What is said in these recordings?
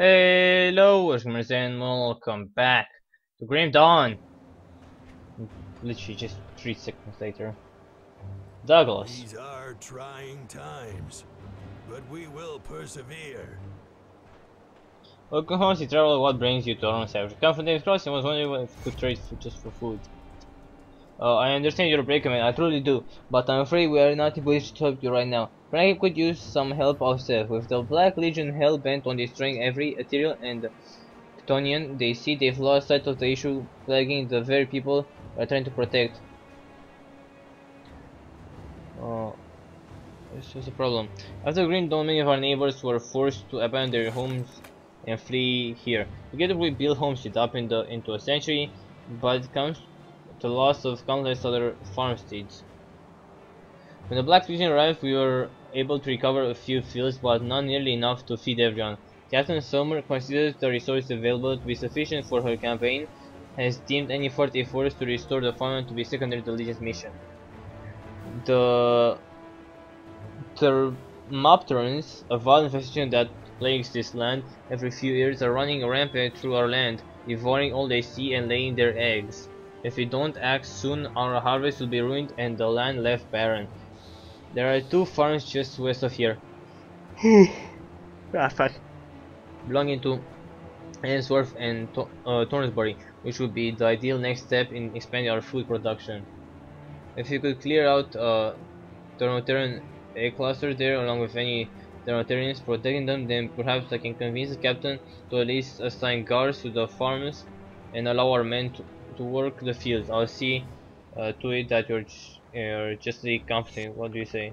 Hello, and welcome back to Grim Dawn. Literally just 3 seconds later. Douglas. These are trying times, but we will persevere. Welcome home, you travel. What brings you to Homestead? Come from Dave's Crossing. Was wondering if you could trade food just for food. I understand your predicament, I truly do, but I'm afraid we are not in position to help you right now. Frank could use some help ourselves. With the Black Legion hell-bent on destroying every ethereal and Chthonian they see, they've lost sight of the issue plaguing the very people we are trying to protect. This is a problem. After Green Dawn, many of our neighbors were forced to abandon their homes and flee here. Together we built Homestead up into a century, but it comes to the loss of countless other farmsteads. When the Black Legion arrived, we were able to recover a few fields, but not nearly enough to feed everyone. Captain Sommer considers the resources available to be sufficient for her campaign, has deemed any further efforts to restore the farmland to be secondary to the Legion's mission. The Thermopterans, a violent infestation that plagues this land every few years, are running rampant through our land, devouring all they see and laying their eggs. If we don't act soon, our harvest will be ruined and the land left barren. There are 2 farms just west of here, belonging to Ainsworth and Thornsbury, which would be the ideal next step in expanding our food production. If you could clear out Thermopteran egg cluster there along with any Thermopterans protecting them, then perhaps I can convince the captain to at least assign guards to the farms and allow our men to work the fields. I'll see to it that you're justly comforting. What do you say?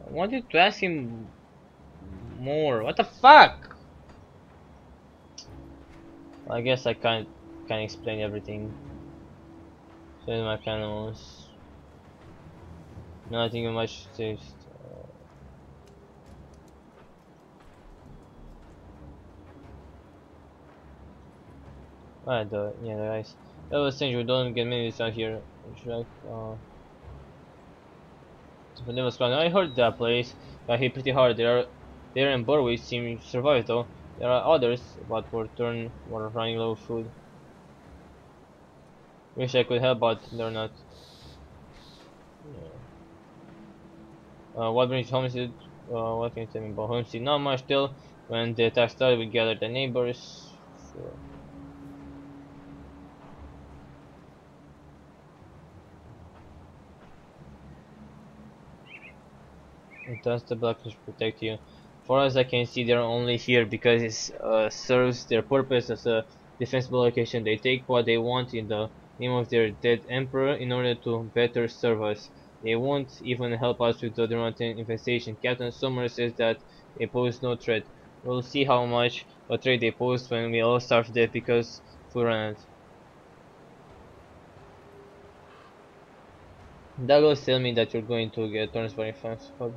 I wanted to ask him more. What the fuck? I guess I can't explain everything. So my animals. Nothing much to the guys. That was strange. We don't get many out here. Should I heard that place got hit pretty hard. There and Borway seem to survive though. There are others, but were running low of food. Wish I could help, but they're not. What brings Homestead? What can you tell me about Homestead? Not much till when the attack started, we gathered the neighbors. Sure. And does the Blackfish protect you? Far as I can see, they're only here because it serves their purpose as a defensible location. They take what they want in the name of their dead emperor in order to better serve us. They won't even help us with the Durantine infestation. Captain Sommer says that they pose no threat. We'll see how much a threat they pose when we all starve to death because food run out. Douglas tell me that you're going to get Thornsbury fans. Oh.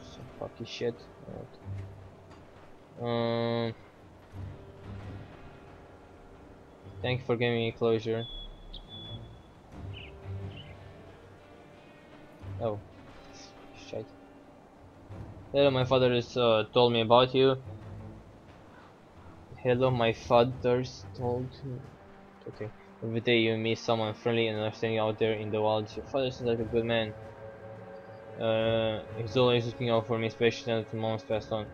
Some fucking shit. Thank you for giving me closure. Oh, shit. Hello, my father has told me about you. Hello, my father's told you. Okay. Every day you meet someone friendly and understanding out there in the wild. Your father seems like a good man. He's always looking out for me, especially now that mom's passed on.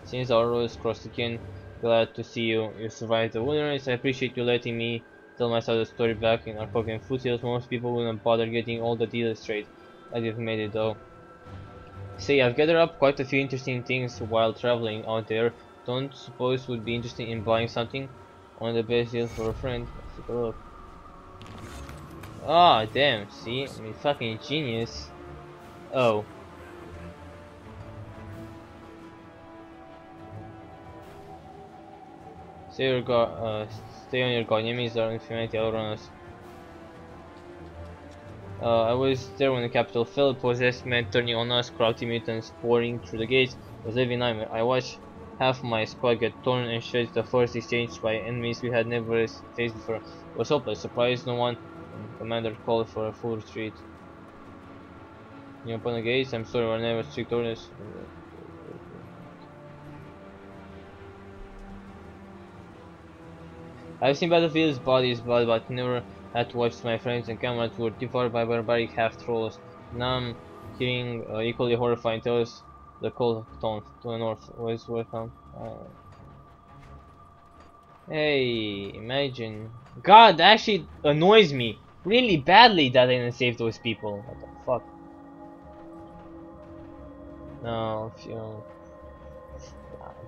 Since our roads crossed again, glad to see you. You survived the wilderness. I appreciate you letting me tell my side of the story back in our fucking foothills. Most people wouldn't bother getting all the details straight. I have made it though. Say, I've gathered up quite a few interesting things while traveling out there. Don't suppose would be interested in buying something? One of the best deals for a friend. Let's take a look. Ah, damn, see? I mean, fucking genius. Oh. Stay on your guard. Enemies are in humanity all around us. I was there when the capital fell. Possessed men turning on us, crafty mutants pouring through the gates. It was a living nightmare. I watched half my squad get torn and shed. The first exchange by enemies we had never faced before. It was hopeless. Surprised no one. Commander called for a full retreat. You open the gates. I'm sorry, we're never strict orders. I've seen battlefields, bodies, but never had to watch my friends and comrades were devoured by barbaric half-trolls. Now I'm hearing equally horrifying tales. The cold tone to the north was welcome. Hey, imagine. God, that actually annoys me really badly that I didn't save those people. What the fuck? No, you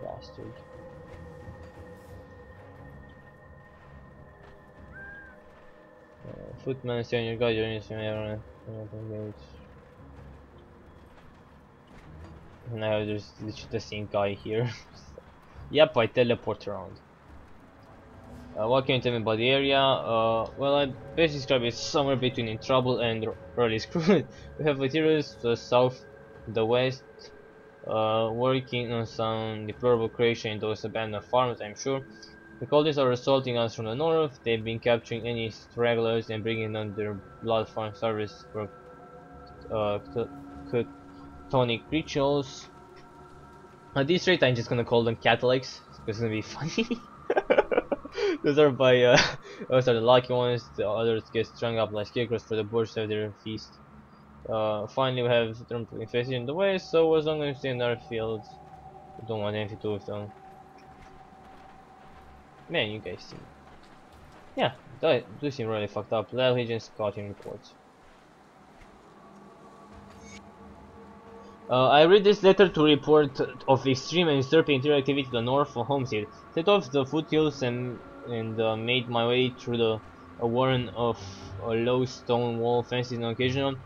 bastard. Footman, stay on your guard, you're in the now there's literally the same guy here. Yep, I teleport around. What can you tell me about the area? Well, I best describe it somewhere between in trouble and early screwed. We have materials to the south, the west, working on some deplorable creation in those abandoned farms, I'm sure. The cultists are assaulting us from the north. They've been capturing any stragglers and bringing on their blood farm service for Tonic rituals. At this rate, I'm just gonna call them Catholics because it's gonna be funny. Those are those are the lucky ones. The others get strung up like scarecrows for the birds of their feast. Finally, we have infestation in the west, so as long as we stay in our fields, we don't want anything to do with them. Man, you guys seem, yeah, that do seem really fucked up. Lab agent scouting reports. I read this letter to report of extreme and disturbing interior activity to the north of Homestead. Set off the foothills and made my way through the warren of low stone wall fences and occasional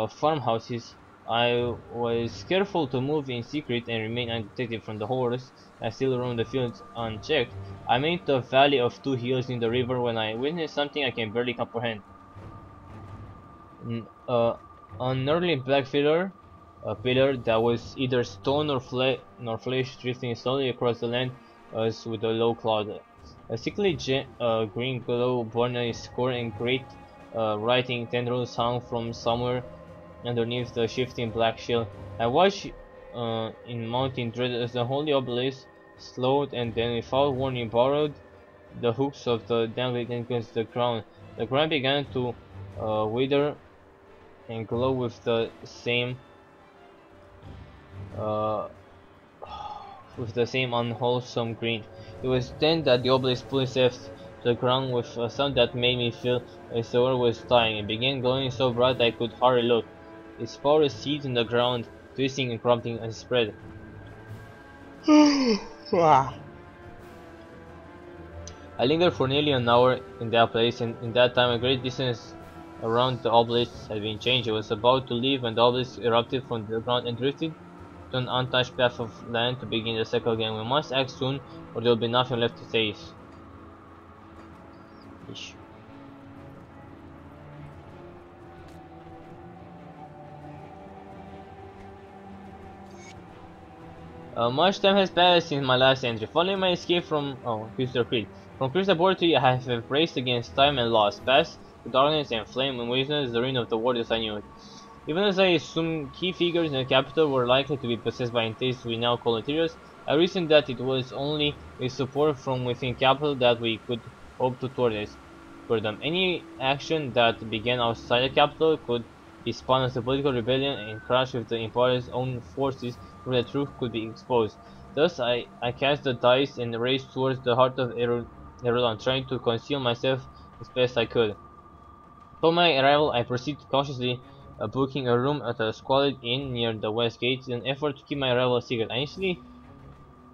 farmhouses. I was careful to move in secret and remain undetected from the hordes. I still roamed the fields unchecked. I made the valley of two hills in the river when I witnessed something I can barely comprehend. An early black pillar, a pillar that was either stone or flesh, drifting slowly across the land as with a low cloud. A sickly green glow born a score and great writing tendrils hung from somewhere underneath the shifting black shell. I watched in mounting dread as the holy obelisk slowed and then without warning borrowed the hooks of the dangling against the ground. The ground began to wither and glow with the same unwholesome green. It was then that the obelisk pulled itself to the ground with a sound that made me feel as though it was dying. It began glowing so bright I could hardly look. Its power seeds in the ground, twisting and crumpling as it spread. I lingered for nearly an hour in that place, and in that time a great distance around the obelisk had been changed. I was about to leave when the obelisk erupted from the ground and drifted to an untouched patch of land to begin the cycle again. We must act soon, or there will be nothing left to save. Ish. Much time has passed since my last entry. Following my escape from Crystal Creek. From Crystal Laboratory, I have raced against time and lost, past the darkness and flame and wasteness, the ruin of the world as I knew it. Even as I assumed key figures in the capital were likely to be possessed by entities we now call interiors, I reasoned that it was only with support from within capital that we could hope to thwart them. Any action that began outside the capital could be spun as a political rebellion and crash with the Empire's own forces where the truth could be exposed. Thus I cast the dice and raced towards the heart of Erudon, trying to conceal myself as best I could. Upon my arrival, I proceeded cautiously, booking a room at a squalid inn near the west gate in an effort to keep my arrival a secret.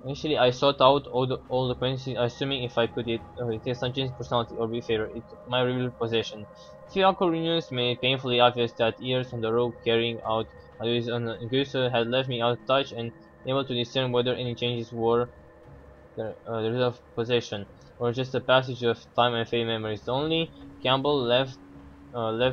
Initially, I sought out all the acquaintances, assuming if I could take some change in personality or be favored, my real possession. Few awkward reunions made it painfully obvious that years on the road carrying out my duties on the Inquisitor had left me out of touch and unable to discern whether any changes were the result of possession or just a passage of time and fading memories. The only Campbell left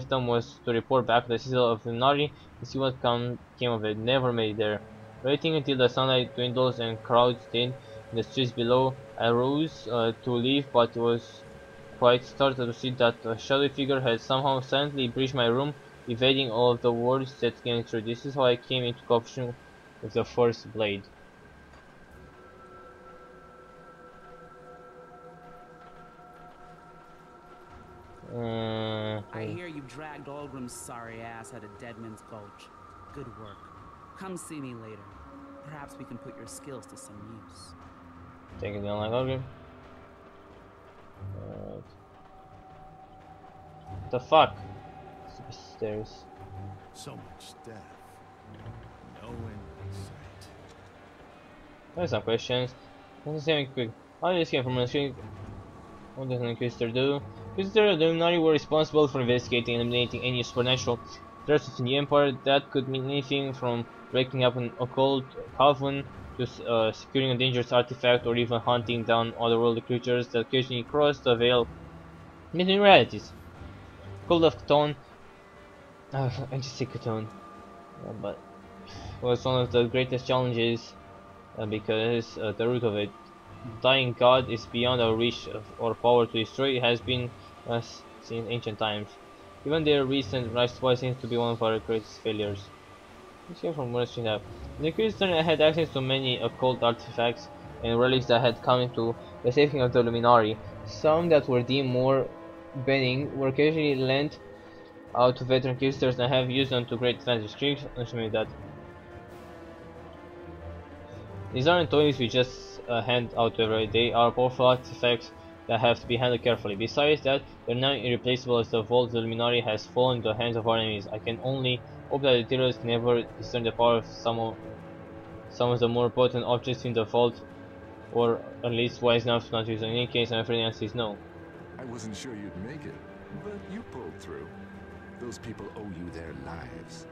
them was to report back the citadel of Lunari and see what came of it. Never made it there. Waiting until the sunlight dwindles and crowds thin in the streets below, I rose to leave, but was quite startled to see that a shadowy figure had somehow silently breached my room evading all of the words that came through. This is how I came into cooperation with the First Blade. I hear you dragged Olgrim's sorry ass out of Deadman's Gulch. Good work. Come see me later. Perhaps we can put your skills to some use. Take it down like Olgrim. The fuck? Stupid stairs. So much staff. No end in sight. There's some questions. Let's say quick. How did this came from a screen? What does an Inquisitor do? Inquisitor and the Illuminati were responsible for investigating and eliminating any supernatural threats within the Empire. That could mean anything from breaking up an occult coven to securing a dangerous artifact, or even hunting down otherworldly creatures that occasionally cross the veil between realities. Cult of Cthon, I just say Cthon, but was one of the greatest challenges because the root of it, dying god, is beyond our reach or power to destroy. It has been since ancient times. Even their recent rise to power seems to be one of our greatest failures. Let's hear from what we have. The Inquisitor had access to many occult artifacts and relics that had come into the saving of the Luminari. Some that were deemed more benign were occasionally lent out to veteran Inquisitors and have used them to great advantage. Assuming that these aren't toys we just hand out every day. They are powerful artifacts that have to be handled carefully. Besides that, they're now irreplaceable as the vault of the Luminari has fallen into the hands of our enemies. I can only hope that the terrorists can never discern the power of some of the more potent objects in the vault, or at least wise enough to not use them. In any case, I'm afraid the answer is no. I wasn't sure you'd make it, but you pulled through. Those people owe you their lives.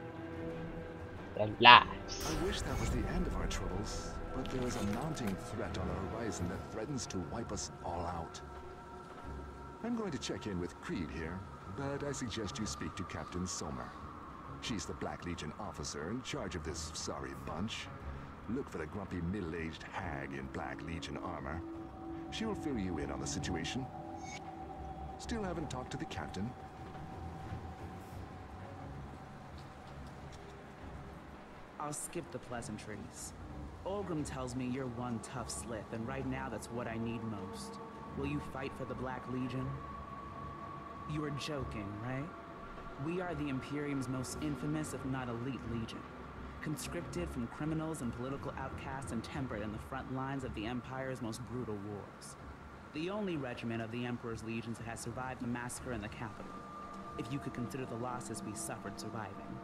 Their lives. I wish that was the end of our troubles, but there is a mounting threat on the horizon that threatens to wipe us all out. I'm going to check in with Creed here, but I suggest you speak to Captain Sommer. She's the Black Legion officer in charge of this sorry bunch. Look for the grumpy middle-aged hag in Black Legion armor. She'll fill you in on the situation. Still haven't talked to the captain? I'll skip the pleasantries. Olgrim tells me you're one tough slip, and right now that's what I need most. Will you fight for the Black Legion? You are joking, right? We are the Imperium's most infamous, if not elite, legion. Conscripted from criminals and political outcasts and tempered in the front lines of the Empire's most brutal wars. The only regiment of the Emperor's legions that has survived the massacre in the capital, if you could consider the losses we suffered surviving.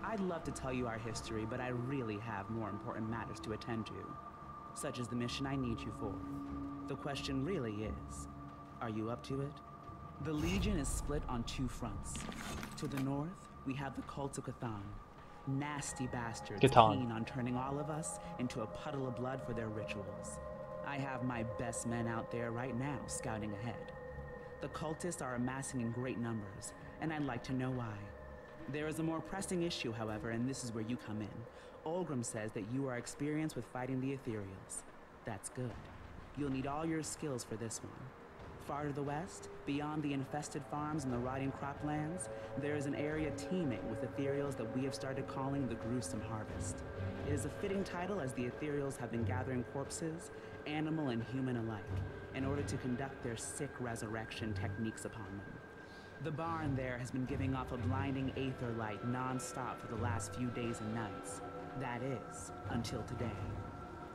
I'd love to tell you our history, but I really have more important matters to attend to, such as the mission I need you for. The question really is, are you up to it? The Legion is split on two fronts. To the north, we have the Cult of Cthon. Nasty bastards keen on turning all of us into a puddle of blood for their rituals. I have my best men out there right now scouting ahead. The cultists are amassing in great numbers, and I'd like to know why. There is a more pressing issue, however, and this is where you come in. Olgrim says that you are experienced with fighting the Ethereals. That's good. You'll need all your skills for this one. Far to the west, beyond the infested farms and the rotting croplands, there is an area teeming with Ethereals that we have started calling the Gruesome Harvest. It is a fitting title as the Ethereals have been gathering corpses, animal and human alike, in order to conduct their sick resurrection techniques upon them. The barn there has been giving off a blinding aether light non-stop for the last few days and nights. That is, until today.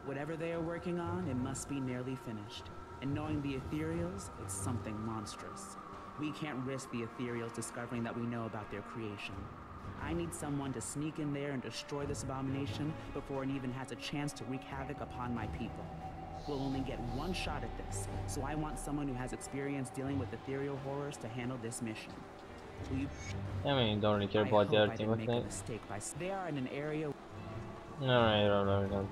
Whatever they are working on, it must be nearly finished. And knowing the Ethereals, it's something monstrous. We can't risk the Ethereals discovering that we know about their creation. I need someone to sneak in there and destroy this abomination before it even has a chance to wreak havoc upon my people. We'll only get one shot at this, so I want someone who has experience dealing with ethereal horrors to handle this mission. Will you... I mean, you don't really care about the other thing, make a mistake by... They are in an area... Alright,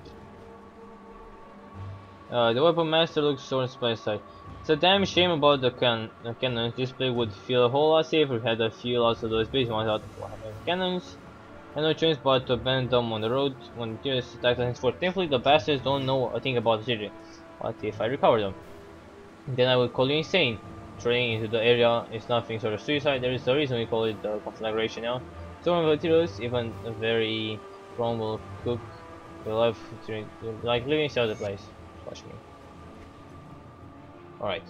the weapon master looks so inspired. It's a damn shame about the cannons. This play would feel a whole lot safer if we had a few lots of those base ones out of cannons. And no choice but to abandon them on the road when the terrorists attack us. Thankfully, the bastards don't know a thing about the city. What if I recover them? Then I would call you insane. Training into the area is nothing sort of suicide. There is a reason we call it the conflagration now. Some materials, even a very strong, will cook your life like living inside the place. Watch me. Alright.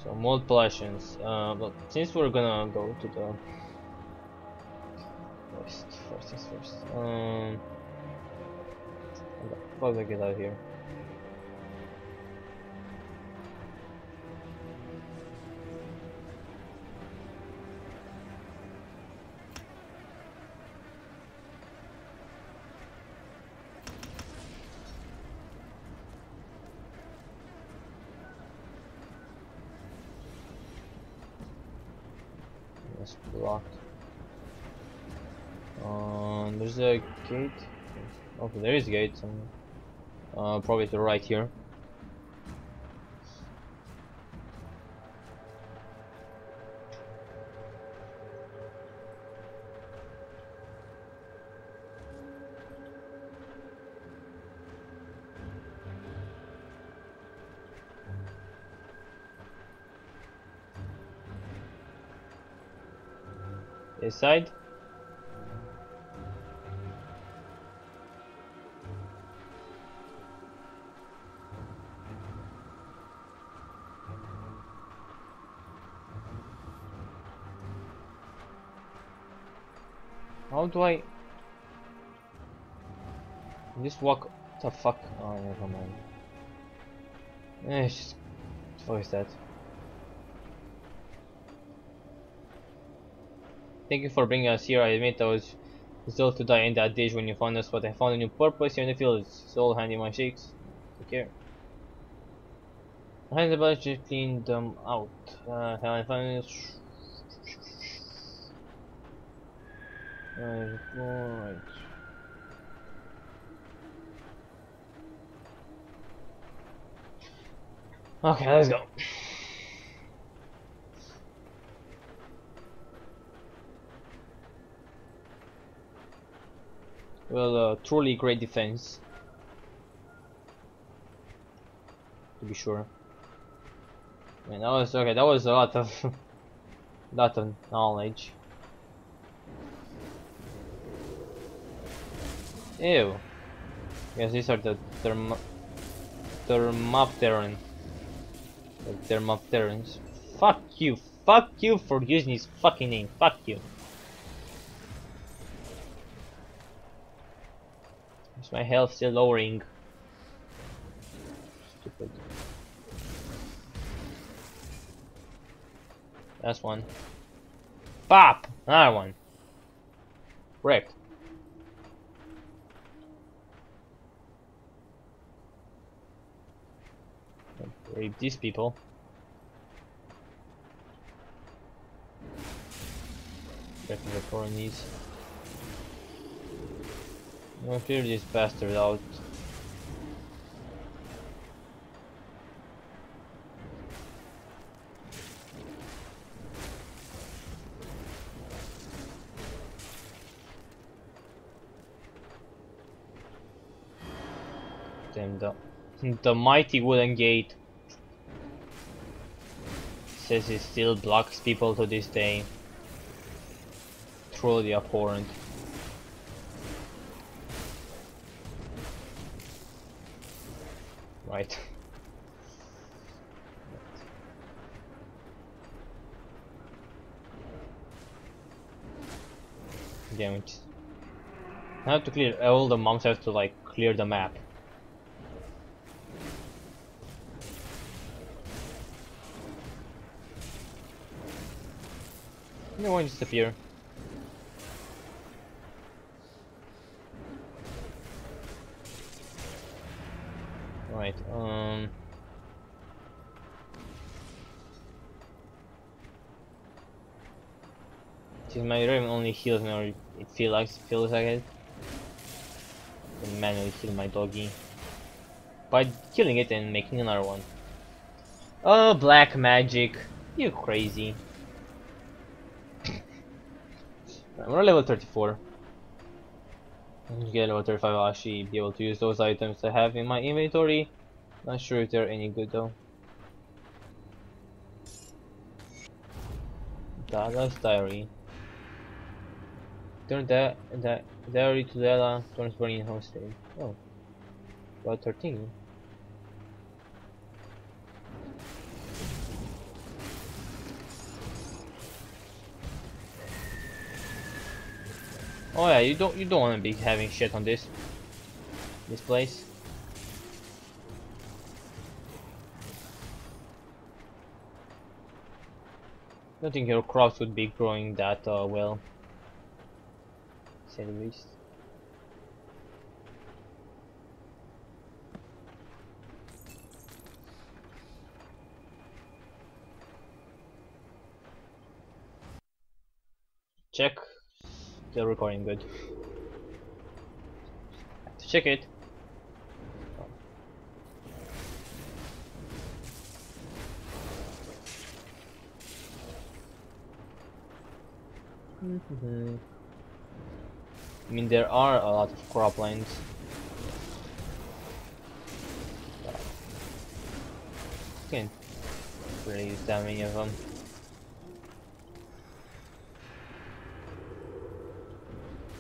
So mold pollutions. But since we're gonna go to the west, first things first. How do I get out of here? It's blocked. There's a gate. Okay, there is a gate. Probably to the right here. This side. How do I just walk the fuck? Oh, never mind. It's just what is that? Thank you for bringing us here. I admit I was resolved to die in that ditch when you found us, but I found a new purpose here in the fields. It's all handy my shakes. Take care. I had the bunch to clean them out. Have I found this? Alright. Okay, let's go. Well, truly great defense, to be sure. Man, that was okay. That was a lot of knowledge. Ew. Yes, these are the Thermopterans. The Thermopterans. Fuck you. Fuck you for using his fucking name. Fuck you. Is my health still lowering? Stupid. That's one. Pop! Another one. Wrecked. Rape these people. Checking the colonies. I'm gonna clear this bastard out. Damn, the mighty wooden gate says it still blocks people to this day. Truly abhorrent. Right. Damn it. I have to clear all the mobs have to like clear the map. No one disappear. Right, since my raven only heals me, or it feels like it. And manually heal my doggy by killing it and making another one. Oh, black magic! You crazy! We're level 34. When you get level 35, I'll actually be able to use those items I have in my inventory. Not sure if they're any good though. Dada's diary. Turn that diary to Della, turns burning in Homestead. Oh. About 13. Oh yeah, you don't want to be having shit on this place. I don't think your crops would be growing that well, to say the least. Check. Still recording good. Have to check it. I mean, there are a lot of croplands. Can't really use that many of them.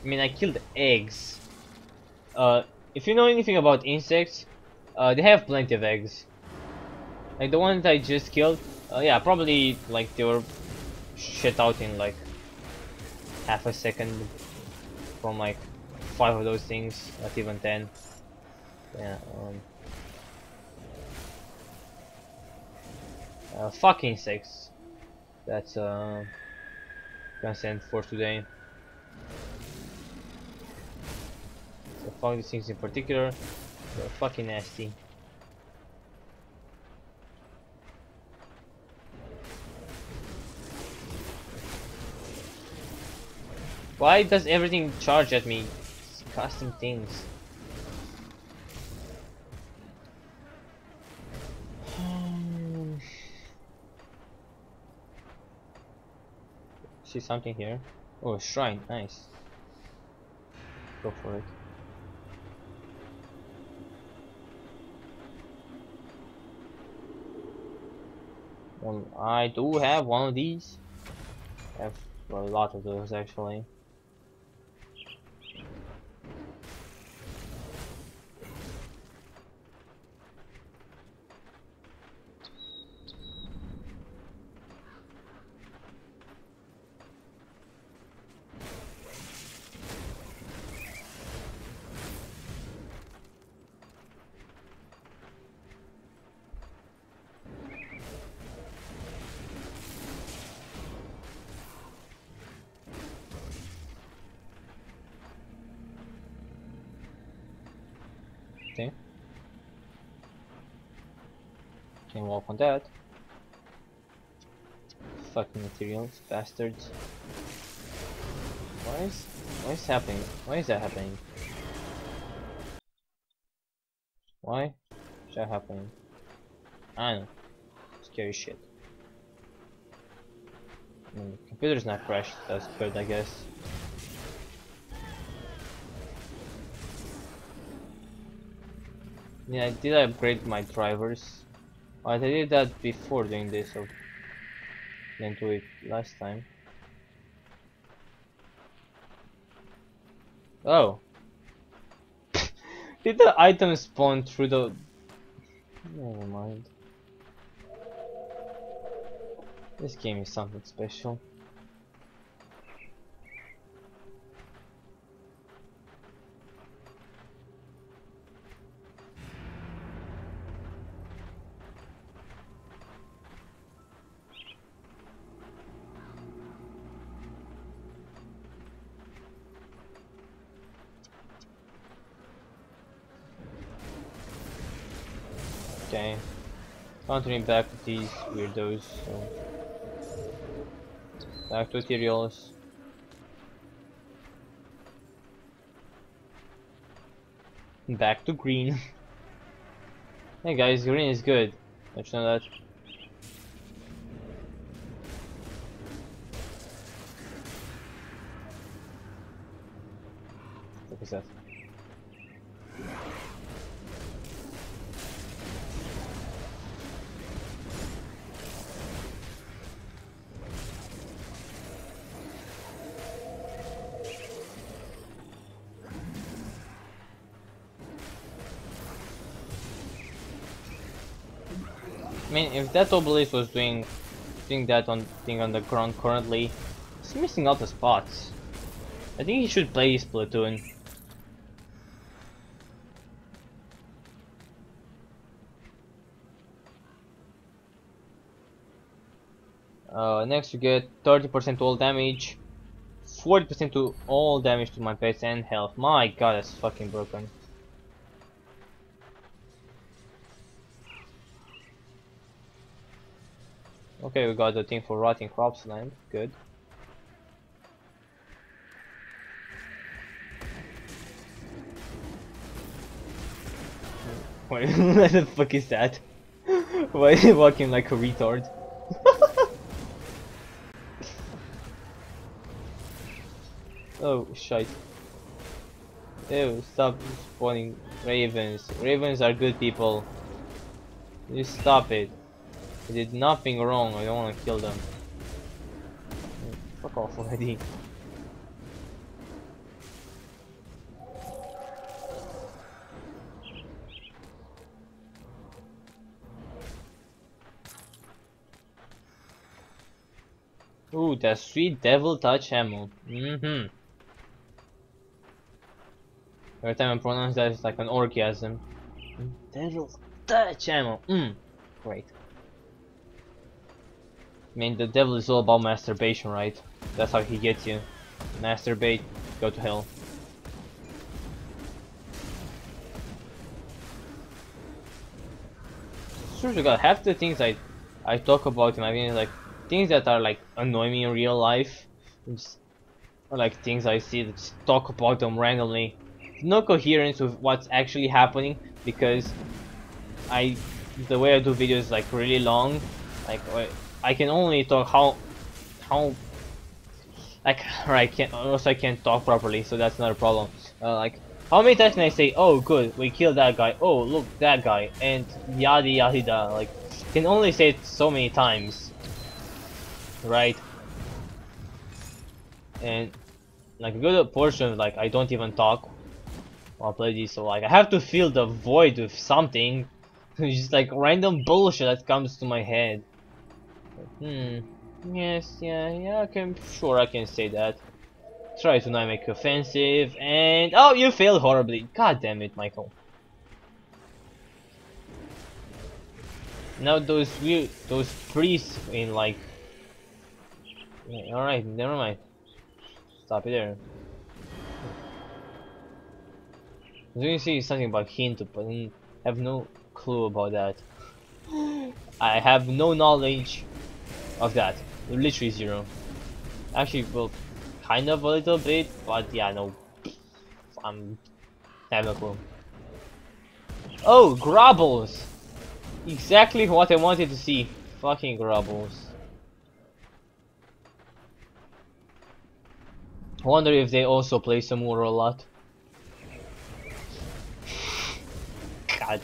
I mean, I killed eggs. If you know anything about insects, they have plenty of eggs. Like the ones I just killed, yeah, probably like they were shit out in like half a second from like 5 of those things, not even 10. Yeah. Fuck insects. That's consent for today. So fuck these things in particular. They're fucking nasty. Why does everything charge at me? Disgusting things. See something here? Oh, a shrine, nice. Go for it. Well, I do have one of these. I have a lot of those actually. Okay. Can walk on that. Fucking materials, bastards. Why is happening? Why is that happening? Why is that happening? I don't know. Scary shit. I mean, the computer's not crashed, that's good I guess. Yeah, I did upgrade my drivers. I did that before doing this, so didn't do it last time. Oh. Did the item spawn through the... Never mind. This game is something special. Okay, countering back to these weirdos, so back to materials. Back to green. Hey guys, green is good. Don't you know that? What is that? I mean, if that obelisk was doing that thing on the ground currently, he's missing out the spots. I think he should play his platoon. Next you get 30% to all damage, 40% to all damage to my pets and health. My god, that's fucking broken. Okay, we got the thing for rotting crops land. Good. Wait, what the fuck is that? Why is he walking like a retard? Oh shit. Ew, stop spawning ravens. Ravens are good people. You stop it. I did nothing wrong, I don't want to kill them. Fuck off already. Ooh, that sweet devil touch ammo. Every time I pronounce that, it's like an orgasm. Devil touch ammo. Great. I mean, the devil is all about masturbation, right? That's how he gets you. Masturbate, go to hell. Sure to God, half the things I talk about in my videos, like things that are like annoy me in real life, just, or like things I see that just talk about them randomly. No coherence with what's actually happening, because the way I do videos is like really long. Like I can only talk how like, or I can't talk properly, so that's not a problem. Like, how many times can I say, oh good, we killed that guy, oh look, that guy, and yada yada yada. Like, can only say it so many times, right? And like a good portion, like I don't even talk while I play this, so like I have to fill the void with something. It's just like random bullshit that comes to my head. Yes, yeah, I can say that. Try to not make offensive, and oh, you failed horribly. God damn it, Michael. Now those priests in like. Yeah, all right, never mind. Stop it there. I was going to say something about hint, but I have no clue about that. I have no knowledge of that. Literally zero. Actually, well, kind of a little bit, but yeah, no. I have no clue. Oh, grubbles! Exactly what I wanted to see. Fucking grubbles. I wonder if they also play some more a lot. God.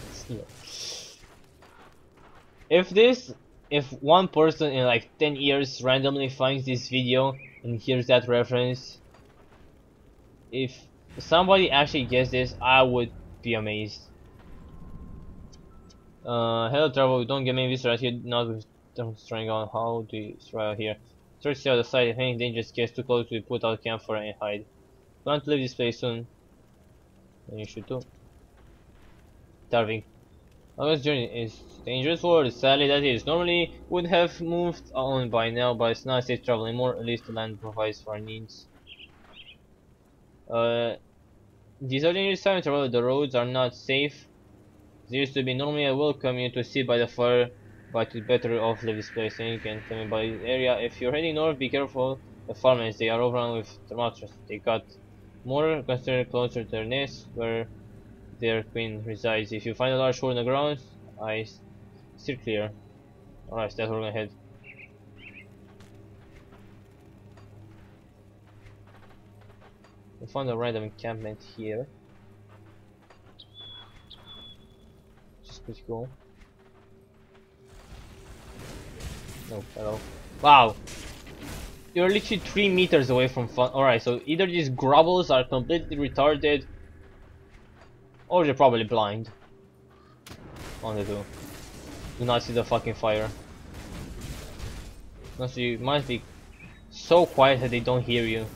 If one person in like 10 years randomly finds this video and hears that reference, if somebody actually gets this, I would be amazed. Hello travel, don't get me this right here, not with trying on. How do you survive here? Search the other side, if any dangerous gets too close, we put out camp for and hide. Plan to leave this place soon. And you should too. Starving. This journey is dangerous for sadly that is. Normally would have moved on by now, but it's not safe travel anymore, at least the land provides for our needs. These are dangerous times to travel, the roads are not safe. There used to be normally I welcome you to sit by the fire, but it's better off leave this place and you can tell me by the area. If you're heading north, be careful. The farmers, they are overrun with termites. They got more considered closer to their nest where their queen resides. If you find a large hole in the ground, I steer clear. Alright, so that's where we're gonna head. We found a random encampment here. Which is pretty cool. No, hello. Wow! You're literally 3 meters away from fun. Alright, so either these grubbles are completely retarded, or they're probably blind. One of the two. do not see the fucking fire. You must be so quiet that they don't hear you.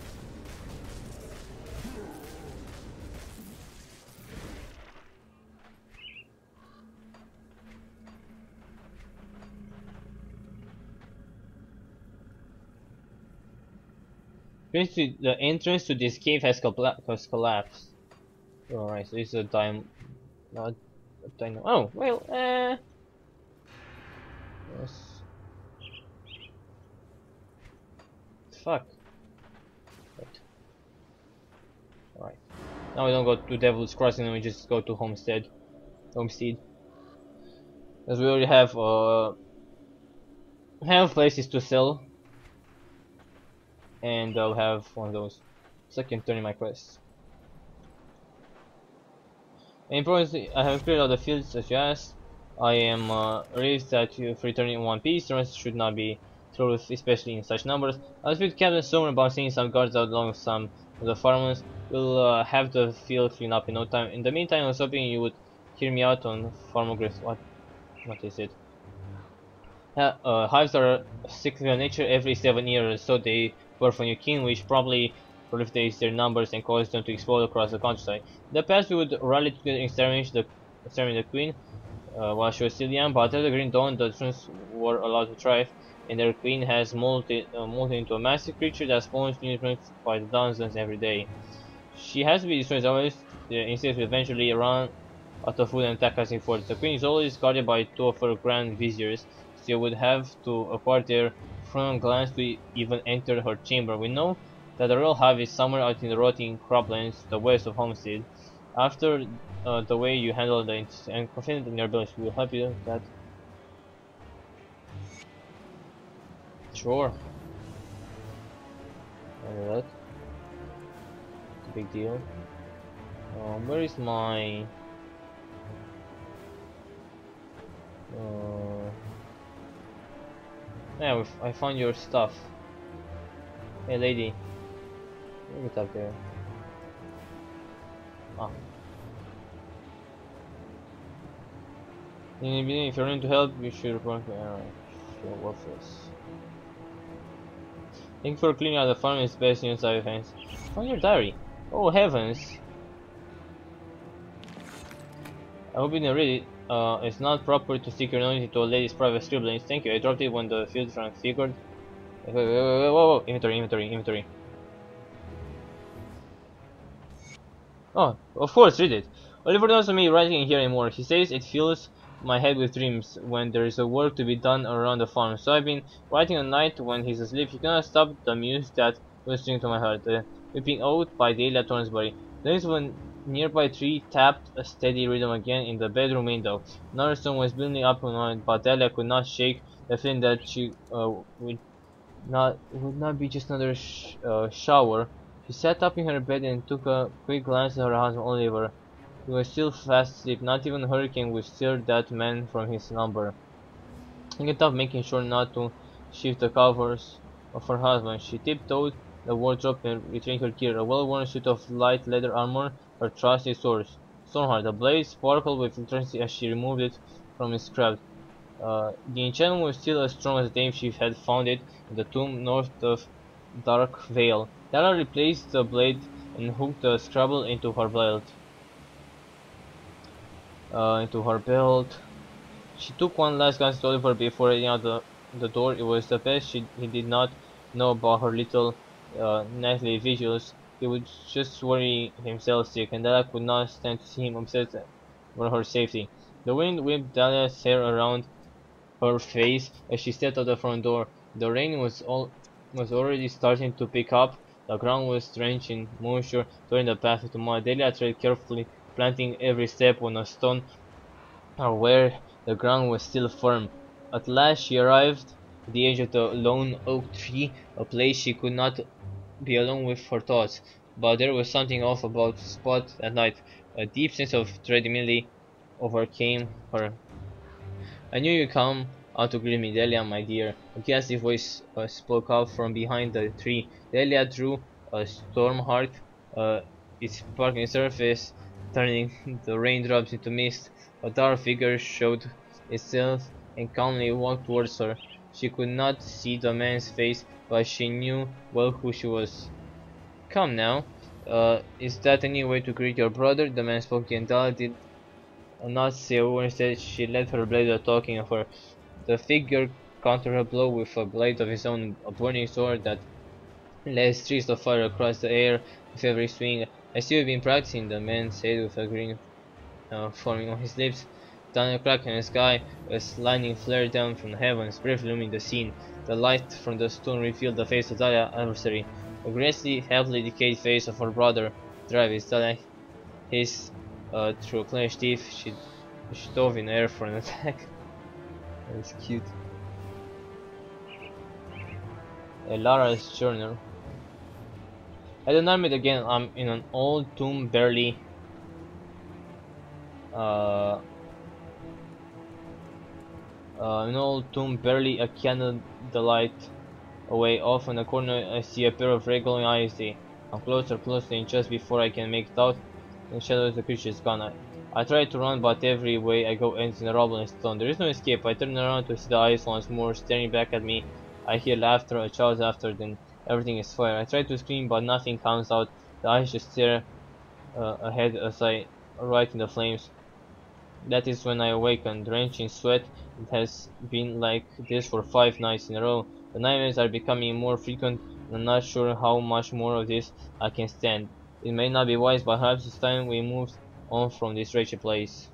Basically, the entrance to this cave has collapsed. Alright, so this is a time. Not a time. Oh, well, yes. Fuck. Right. Alright. Now we don't go to Devil's Crossing, and we just go to Homestead. As we already have places to sell. And I'll have one of those. So I can turn in my quests. And probably I have cleared all the fields as you asked. I am relieved that you've returned in one piece. The rest should not be truth, especially in such numbers. I'll speak to Captain Summer about seeing some guards out along with some of the farmers. We'll have the field cleaned up in no time. In the meantime, I was hoping you would hear me out on Farmograph. What is it? Hives are cyclical in nature. Every 7 years, so they birth a new king, which probably proliferates their numbers and causes them to explode across the countryside. In the past, we would rally to exterminate the queen while she was still young, but after the Green Dawn, the drones were allowed to thrive, and their queen has molded into a massive creature that spawns new drones by the dozens every day. She has to be destroyed as always. The insects will eventually run out of food and attack us in force. The queen is always guarded by 2 of her grand viziers, so you would have to acquire their front glance to even enter her chamber. We know that the real hive is somewhere out in the rotting croplands to the west of Homestead. After the way you handle the and confident in your abilities, we will help you with that. Sure. I know that. It's a big deal. Where is my yeah, I found your stuff. Hey lady, get up there. Ah. If you're willing to help, you should report me. Alright, sure, worthless. Thank you for cleaning out the farm. It's best news I've had. Found your diary. Oh heavens! I hope you didn't read it. It's not proper to seek your knowledge into a lady's private scribblings. Thank you. I dropped it when the field transfigured. Whoa. Inventory. Oh, of course, read it. Oliver doesn't me writing in here anymore. He says it fills my head with dreams when there is a work to be done around the farm. So I've been writing at night when he's asleep. He cannot stop the muse that whispering to my heart. The weeping oath by Delia Thornsbury. There is one nearby tree tapped a steady rhythm again in the bedroom window. Another stone was building up on it, but Delia could not shake the feeling that she would not be just another shower. She sat up in her bed and took a quick glance at her husband Oliver. He was still fast asleep. Not even a hurricane would stir that man from his slumber. He got up, making sure not to shift the covers of her husband. She tiptoed the wardrobe and retrieved her gear, a well-worn suit of light leather armor, her trusty sword. Stoneheart. The blade sparkled with electricity as she removed it from its craft. The enchantment was still as strong as the day she had found it in the tomb north of Dark Vale. Dara replaced the blade and hooked the scrabble into her belt. She took one last glance at Oliver before heading out the door. It was the best he did not know about her little nightly vigils. He would just worry himself sick, and Dahlia could not stand to see him upset for her safety. The wind whipped Dahlia's hair around her face as she stepped out the front door. The rain was already starting to pick up. The ground was drenched in moisture, turning the path into mud. Dahlia tread carefully, planting every step on a stone or where the ground was still firm. At last she arrived at the edge of the lone oak tree, a place she could not be alone with her thoughts. But there was something off about the spot at night. A deep sense of dread immediately overcame her. I knew you'd come out to greet me, Delia, my dear. A ghastly voice spoke out from behind the tree. Delia drew a Stormheart, its sparkling surface turning the raindrops into mist. A dark figure showed itself and calmly walked towards her. She could not see the man's face, but she knew well who she was. Come now, is that any way to greet your brother? The man spoke, and Dala did not say a word. Instead, she let her blade of talking of her. The figure countered her blow with a blade of his own, a burning sword that led streaks of fire across the air with every swing. I see you've been practicing, the man said with a grin forming on his lips. Down a crack in the sky, as lightning flared down from the heavens, briefly illumining the scene. The light from the stone revealed the face of Dahlia's adversary, a ghastly, heavily decayed face of her brother, Travis. Dahlia hissed through clenched teeth. She dove in the air for an attack. That's cute. Lara's journal. At the army again, I'm in an old tomb barely an old tomb barely a candlelight away. Off in the corner I see a pair of red glowing eyes. They come closer, and just before I can make it out, the shadow of the creature is gone. I try to run, but every way I go ends in a rubble and stone. There is no escape. I turn around to see the eyes once more staring back at me. I hear laughter, a child's laughter, then everything is fire. I try to scream, but nothing comes out. The eyes just stare ahead as I ride in the flames. That is when I awaken, drenched in sweat. It has been like this for 5 nights in a row. The nightmares are becoming more frequent, and I'm not sure how much more of this I can stand. It may not be wise, but perhaps it's time we moved on from this wretched place.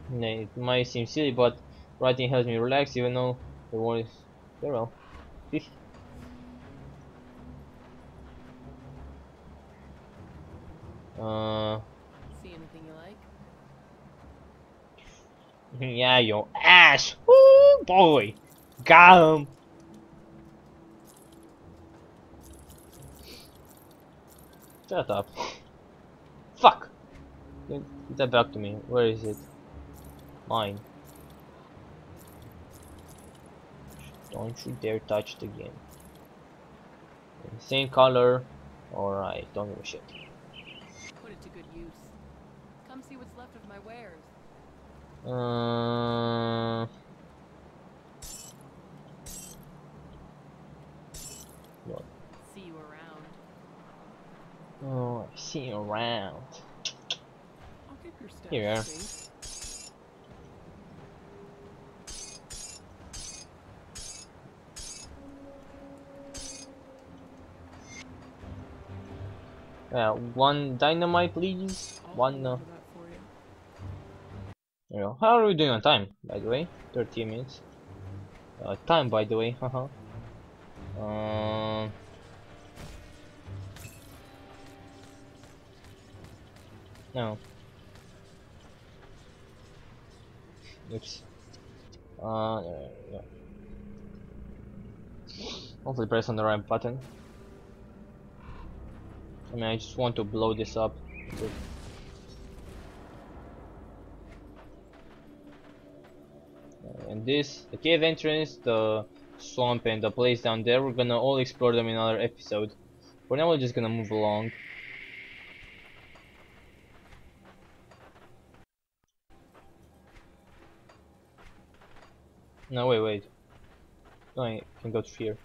It might seem silly, but writing helps me relax, even though the world is well. See anything you like? Yeah, your ass. Woo, boy, got him. Shut up. Fuck. Get that back to me. Where is it? Mine. Don't you dare touch it again. Same color. Alright, don't give a shit. Put it to good use. Come see what's left of my wares. What? See you around. Oh, I see you around. I'll keep your stash Here you are. safe. Yeah, one dynamite, please. I'll One. order that for you. There you go. How are we doing on time, by the way? 30 minutes. Time, by the way. Haha. No. Oops. There we go. Hopefully press on the right button. I mean, I just want to blow this up. And this, the cave entrance, the swamp, and the place down there, we're gonna all explore them in another episode. For now, we're just gonna move along. No, wait. No, I can go through here.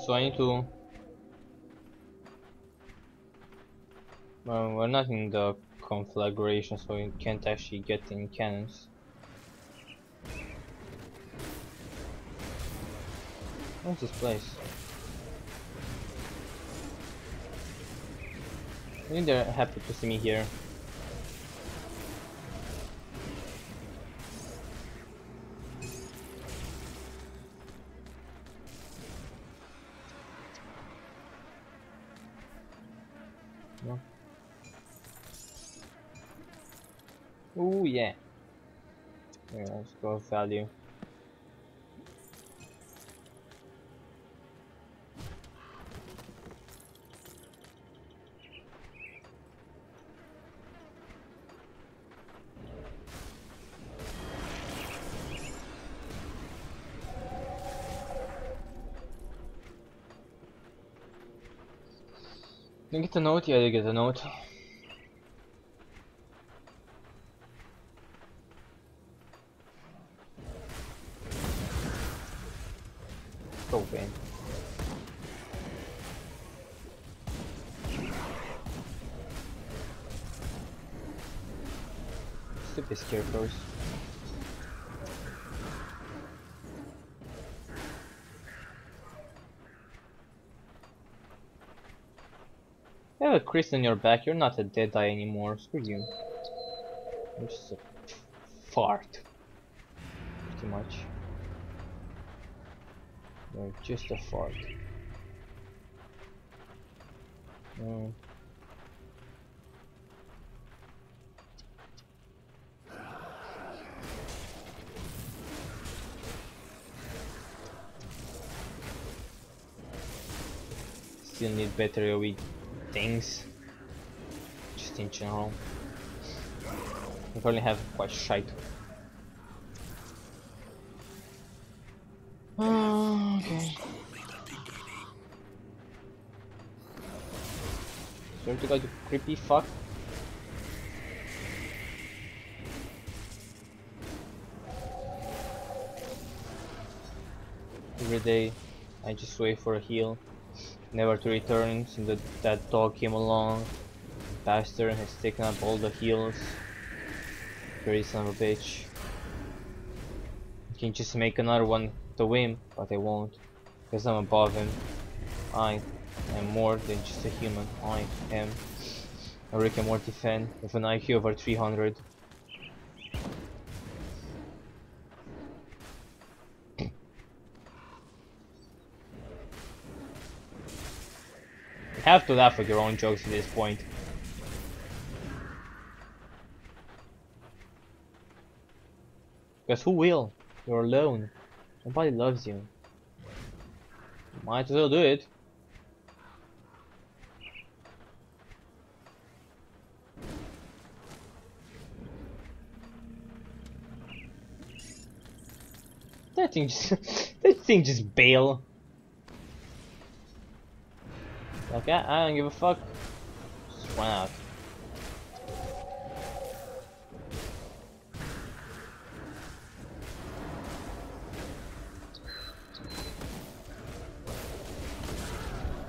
So I need to. Well, we're not in the conflagration, so we can't actually get in cannons. What's this place? I think they're happy to see me here. No. Ooh, yeah. Yeah, let's go value. Did you get a note? Yeah, I did get a note. Go, man. Stupid scarecrows. You have a crease on your back, you're not a dead eye anymore, screw you. You're just a fart. Pretty much. You're just a fart. Mm. Still need better AoE things. Just in general. I only have quite shite. Okay. Swear to God, you creepy fuck. Every day, I just wait for a heal, never to return since that dog came along. Bastard has taken up all the heals. Crazy son of a bitch. I can just make another one to win, but I won't, because I'm above him. I am more than just a human. I am a Rick and Morty fan with an IQ over 300. You have to laugh at your own jokes at this point. Because who will? You're alone. Nobody loves you. Might as well do it. That thing just that thing just bail. Like I don't give a fuck. Just run out.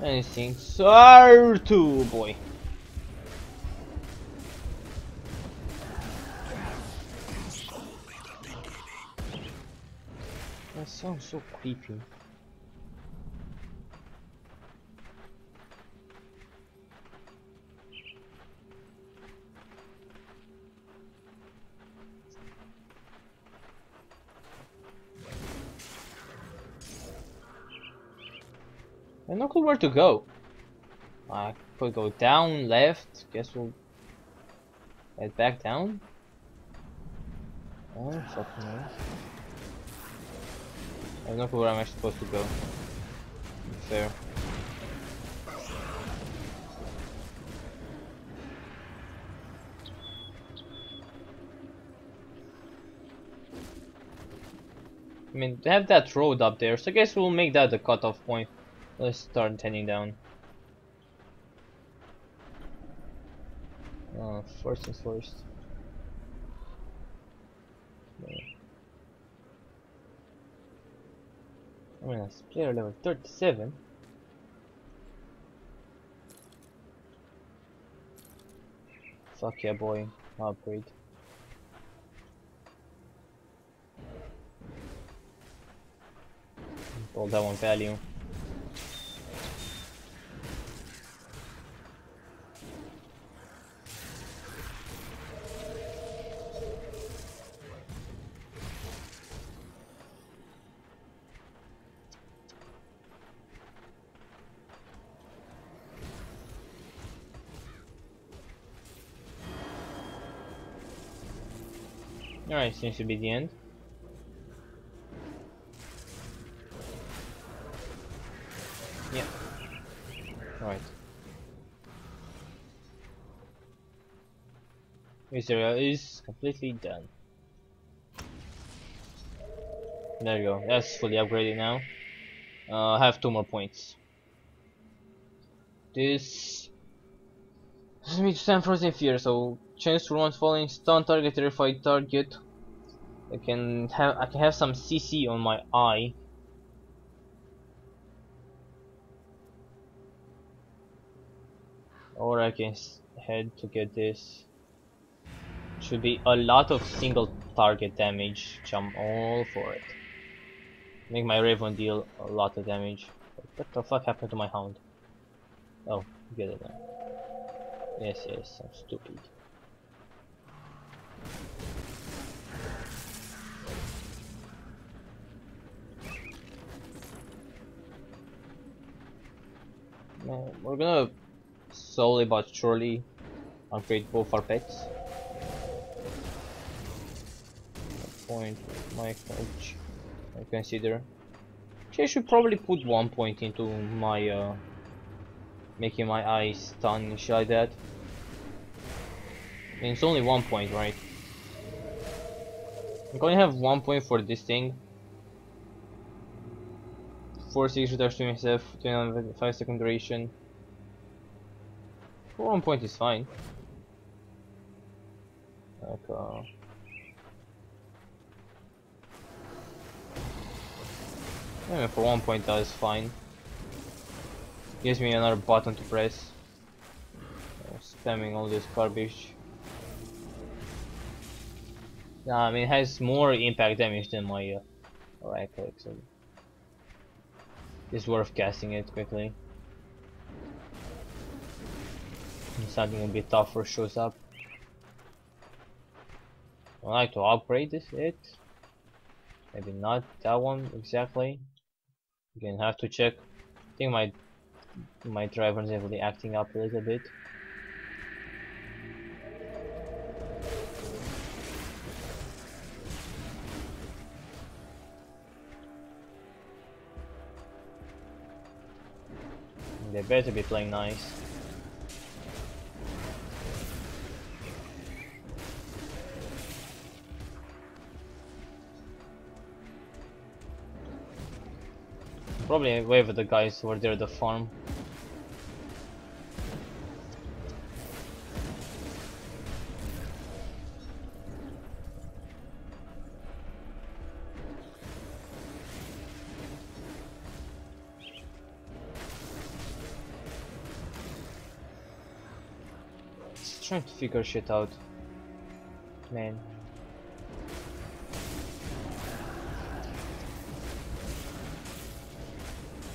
Anything so too, boy. That sounds so creepy. I have no clue where to go. I could go down, left. Guess we'll head back down. Oh, fucking no. I have no clue where I'm actually supposed to go. Fair. I mean, they have that road up there, so I guess we'll make that the cutoff point. Let's start heading down. First things first. I mean, it's player level 37. Fuck yeah, boy. Upgrade. All that one value. Alright, seems to be the end. Yeah. Alright. This area is completely done. There you go. That's fully upgraded now. I have 2 more points. This leads me to stand frozen fear. So chance to once falling, stun target, terrified target. I can have some CC on my eye. Or I can head to get this. Should be a lot of single target damage, which I'm all for it. Make my Raven deal a lot of damage. What the fuck happened to my hound? Oh, get it now. Yes, I'm stupid. Now, we're gonna slowly but surely upgrade both our pets. Point my coach, I consider. Actually, I should probably put 1 point into my making my eyes stun and shit like that. I mean, it's only 1 point, right? I'm going to have 1 point for this thing. 4-6 reduction myself, 5-second duration. 1 point is fine. Like, yeah, for 1 point that is fine. Gives me another button to press. Spamming all this garbage. Yeah, I mean it has more impact damage than my right click, so it's worth casting it quickly. And something a bit tougher shows up. I like to upgrade this maybe not that one exactly. Again, have to check. I think my driver is really acting up a little bit. They better be playing nice. Probably wave at the guys who are there at the farm. Just trying to figure shit out, man.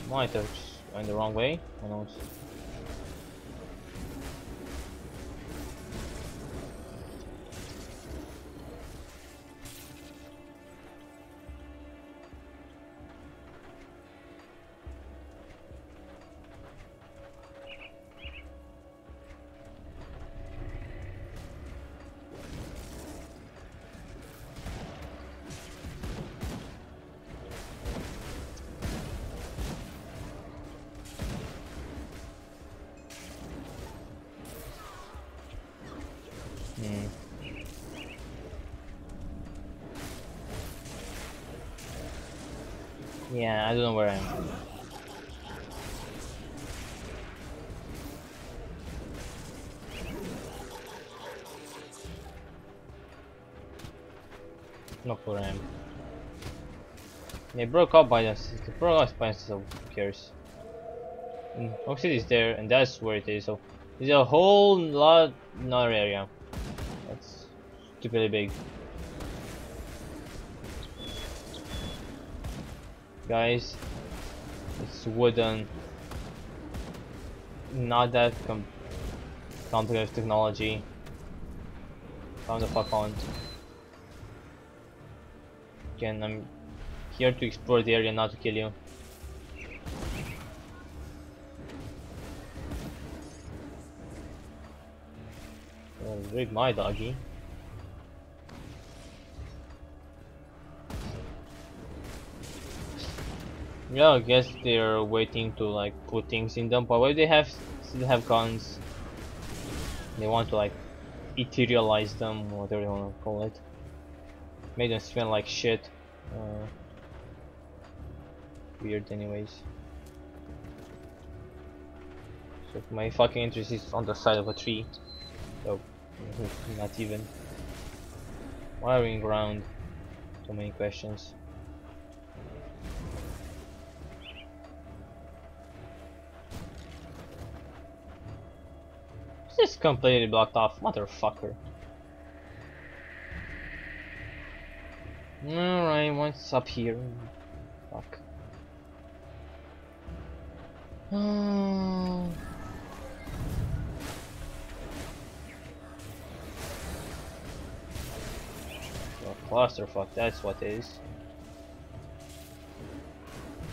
Might have just gone the wrong way, who knows. Yeah, I don't know where I am. Not where I am. They broke up by us. They broke us by us, so who cares? Homestead is there, and that's where it is. So there's a whole lot another area. That's stupidly big. Guys, it's wooden, not that complicated technology. Calm the fuck on. Again, I'm here to explore the area, not to kill you. Read my doggy. Yeah, I guess they're waiting to like put things in them, but why they still have guns? They want to like etherealize them, whatever you want to call it. Made them smell like shit. Weird anyways. So my fucking interest is on the side of a tree. So not even. Wiring ground. Too many questions. This is completely blocked off, motherfucker. Alright, what's up here? Fuck. Clusterfuck, that's what it is.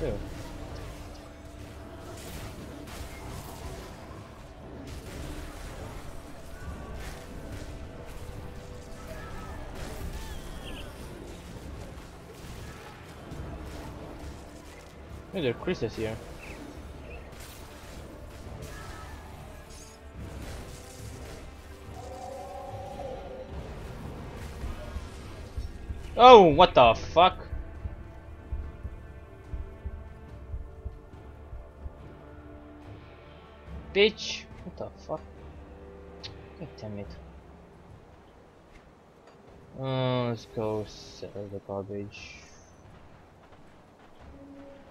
Ew. Hey, there are creases here. Oh, what the fuck? Bitch! What the fuck? God damn it. Let's go sell the garbage.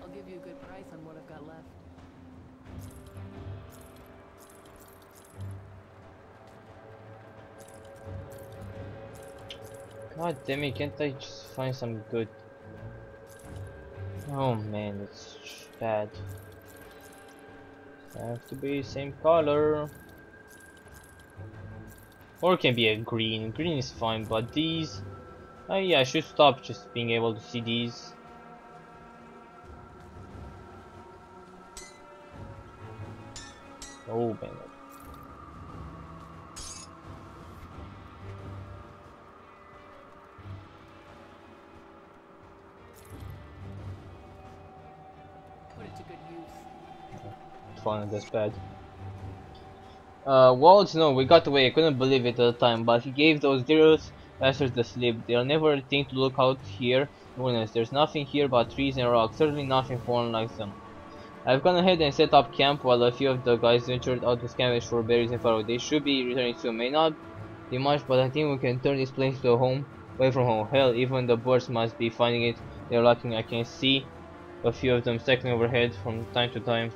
I'll give you a good price on what I've got left. God damn it, can't I just find some good... Oh man, it's bad. Have to be same color. Or it can be a green. Green is fine, but these... Oh yeah, I should stop just being able to see these. Oh man. Put it to good use. Fine, that's bad. Waltz, no, we got away. I couldn't believe it at the time, but he gave those dearest bastards the slip. They'll never think to look out here. Goodness, there's nothing here but trees and rocks. Certainly nothing foreign like them. I've gone ahead and set up camp while a few of the guys ventured out to scavenge for berries and flowers. They should be returning soon. May not be much, but I think we can turn this place to a home away from home. Hell, even the birds must be finding it. They're lucky. I can see a few of them circling overhead from time to time.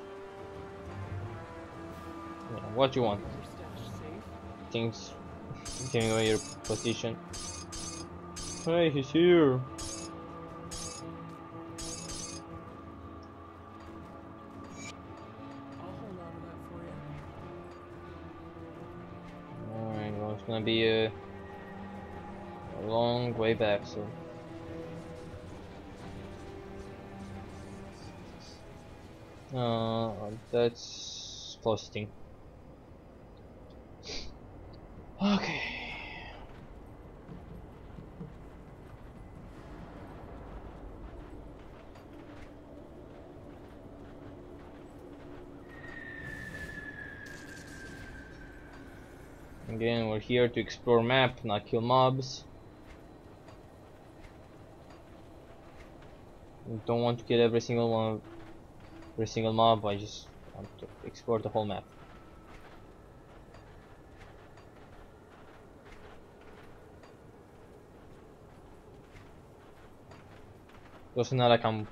Yeah, what you want? Things giving away your position. Hey, he's here. Alright, well, it's gonna be a long way back, so. That's posting. Okay. Again, we're here to explore map, not kill mobs. We don't want to kill every single one, every single mob. I just want to explore the whole map. Also, not like I'm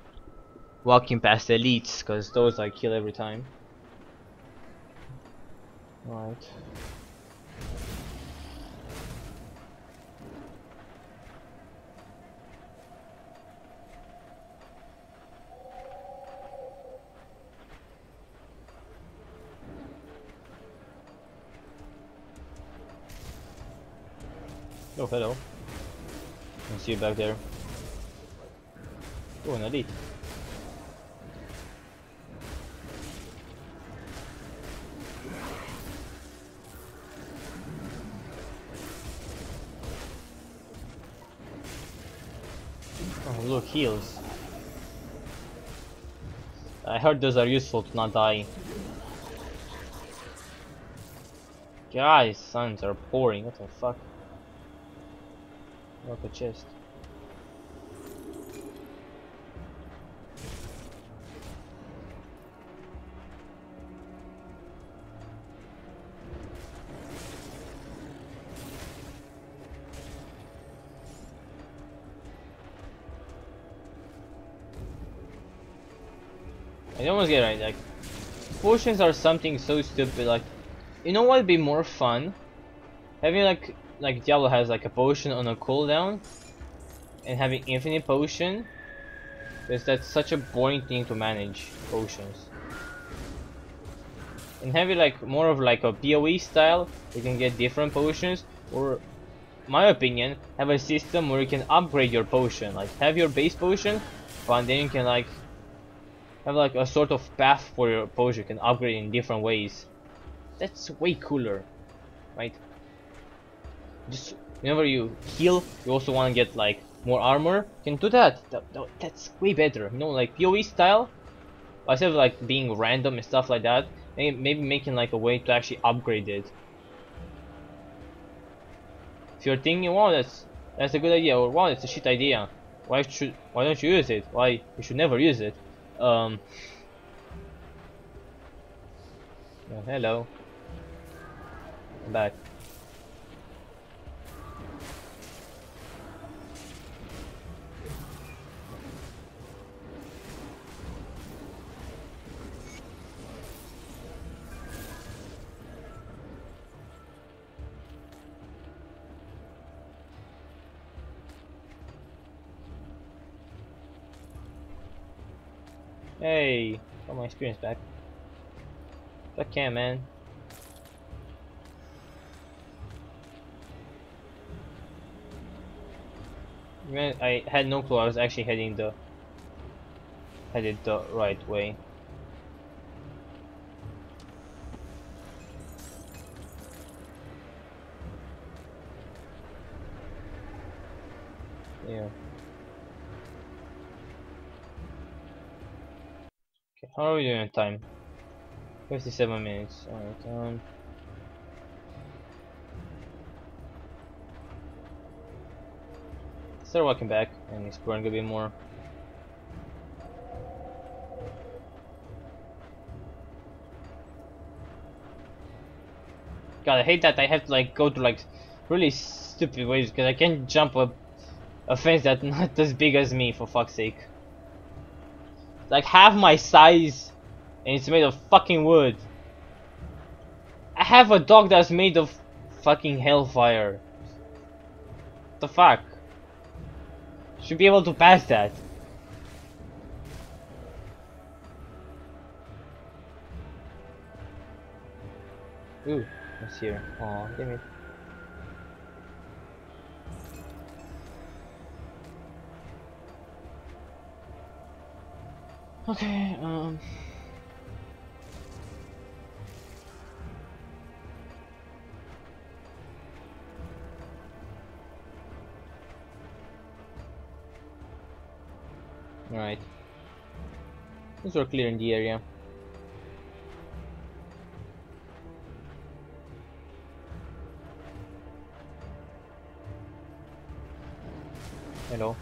walking past elites, because those I kill every time. Right. Oh, hello. I see you back there. Oh, an elite. Oh, look, heals. I heard those are useful to not die. Guys, suns are pouring. What the fuck? Like a chest. I almost get right, like, potions are something so stupid, like, you know what would be more fun? Having like Diablo has like a potion on a cooldown, and having infinite potion, because that's such a boring thing to manage, potions. And having like more of like a PoE style, you can get different potions, or, my opinion, have a system where you can upgrade your potion, like have your base potion, but then you can like have like a sort of path for your potion, you can upgrade in different ways. That's way cooler, right? Just whenever you heal, you also want to get like more armor. You can do that. That's way better. You know, like PoE style, instead of like being random and stuff like that. Maybe making like a way to actually upgrade it. If you're thinking, wow, that's a good idea, or wow, that's a shit idea, why don't you use it? Why you should never use it? Oh, hello. I'm back. Hey, got my experience back. Fuck yeah, man. Man, I had no clue I was actually headed the right way. Yeah. Okay, how are we doing on time? 57 minutes. Alright, start walking back and exploring a bit more. God, I hate that I have to like go to like really stupid ways because I can't jump a fence that's not as big as me, for fuck's sake. Like half my size and it's made of fucking wood. I have a dog that's made of fucking hellfire. What the fuck? Should be able to pass that. Ooh, what's here? Aw, damn it. Okay, alright. Since we're clearing the area. Hello.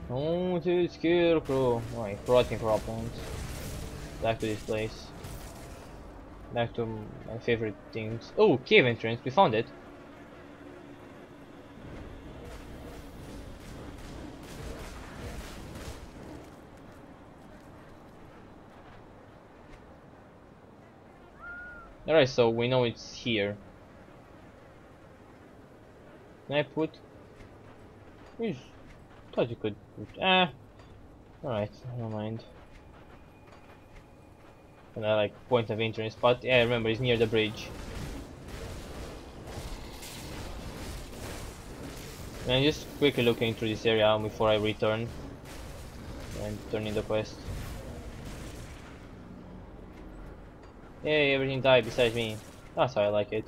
Oh, to the scarecrow. Alright, rotting croplands. Back to this place. Back to my favorite things. Oh, cave entrance, we found it. Alright, so we know it's here. Can I put? Thought you could put. Alright, never mind. And I like point of interest, but yeah, remember it's near the bridge. And I'm just quickly looking through this area before I return and turn in the quest. Yay, everything died besides me. That's how I like it.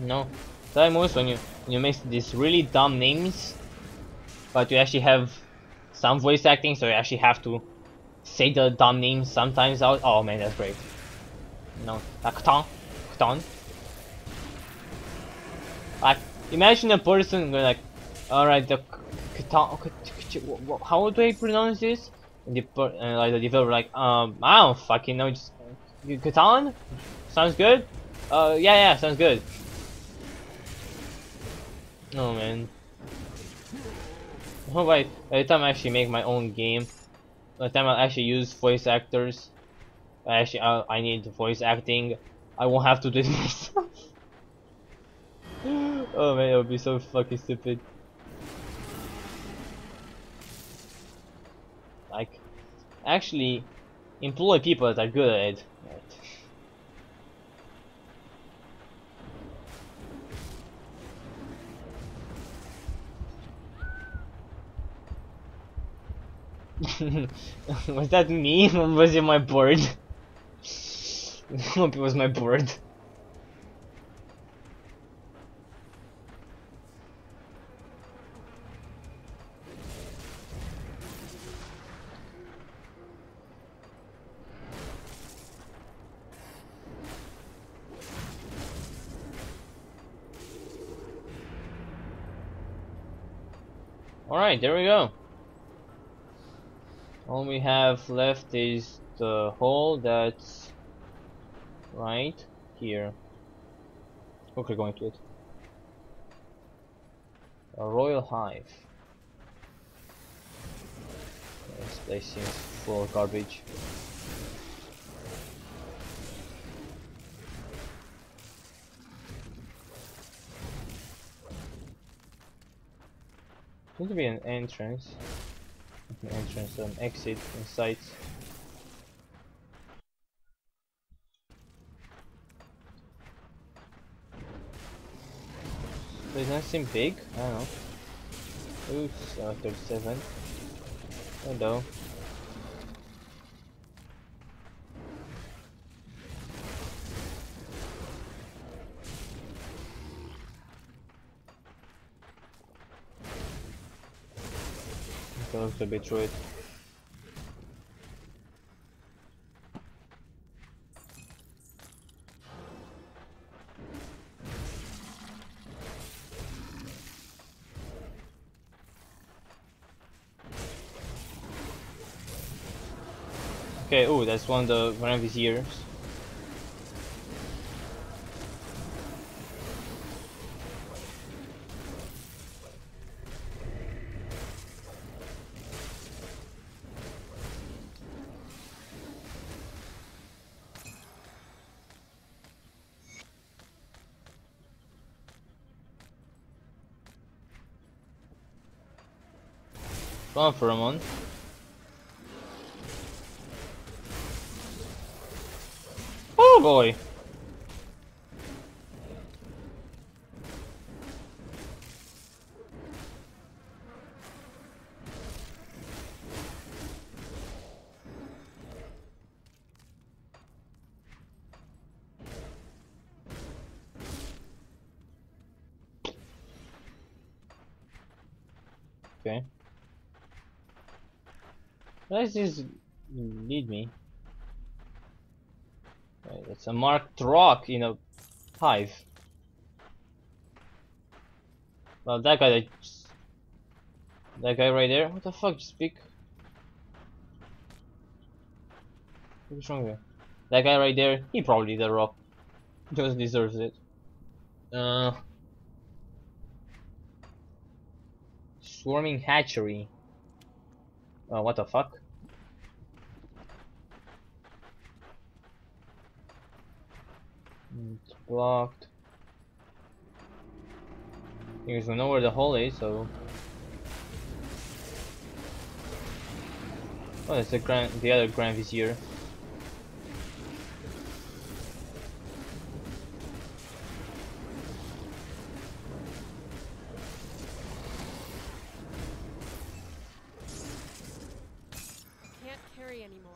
No, that most when you make these really dumb names, but you actually have some voice acting, so you actually have to say the dumb names sometimes out. Oh man, that's great. No, Catan, Catan. Like, imagine a person going like, all right, the Catan. How do I pronounce this? And like the developer like, I don't fucking know. Just Catan. Sounds good. Yeah, sounds good. Oh man. Oh wait, by the time I actually make my own game, by the time I actually use voice actors, I need voice acting, I won't have to do it myself. Oh man, it would be so fucking stupid. Like, actually, employ people that are good at it. Right. Was that me or was it my board? I hope it was my board. Alright, there we go. All we have left is the hole that's right here. Okay, going to it. A royal hive. This place seems full of garbage. Seems to be an entrance. An entrance, an exit, and sights. Does that seem big? I don't know. Oops, 37. Hello. That looks a bit through it. Okay, ooh, that's one of the Grand Viziers. Come on, Pheromone. Oh boy! Okay. Where does this lead me? Right, it's a marked rock in a hive. Well, that guy right there. What the fuck? Speak. What's wrong here? That guy right there. He probably did a rock. Just deserves it. Swarming hatchery. What the fuck? It's blocked. Because we know where the hole is, so. Oh, it's the other Grand Vizier. Can't carry anymore.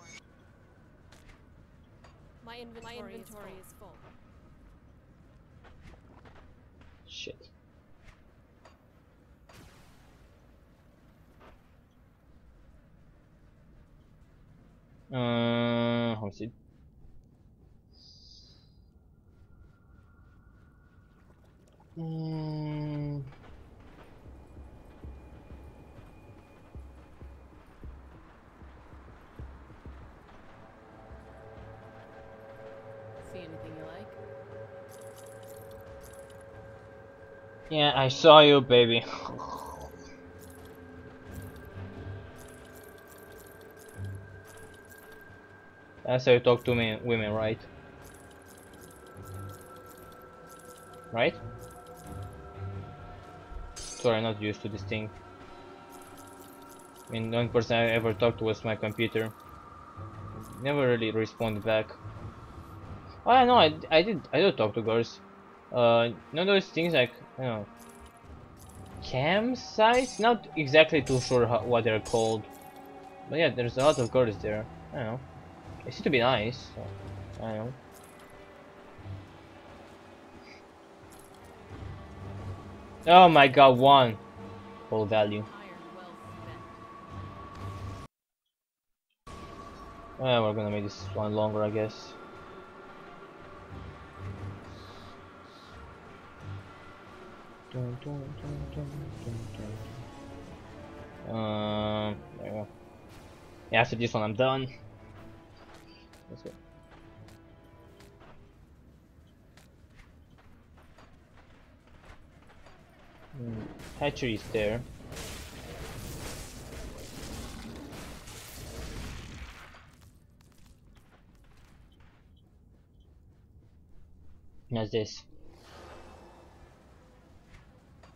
My inventory is full. Homestead. See anything you like? Yeah, I saw you, baby. That's how you talk to me, women, right? Right? Sorry, I'm not used to this thing. I mean, the only person I ever talked to was my computer. Never really responded back. Oh, I know, I do talk to girls. You know those things like, you know, campsites? Not exactly too sure what they're called. But yeah, there's a lot of girls there. I don't know. They seem to be nice, so, I don't know. Oh my god, one! Full value. Iron well spent. We're gonna make this one longer, I guess. There we go. Yeah, after this one, I'm done. Let's go. Hatchery is there. What's this?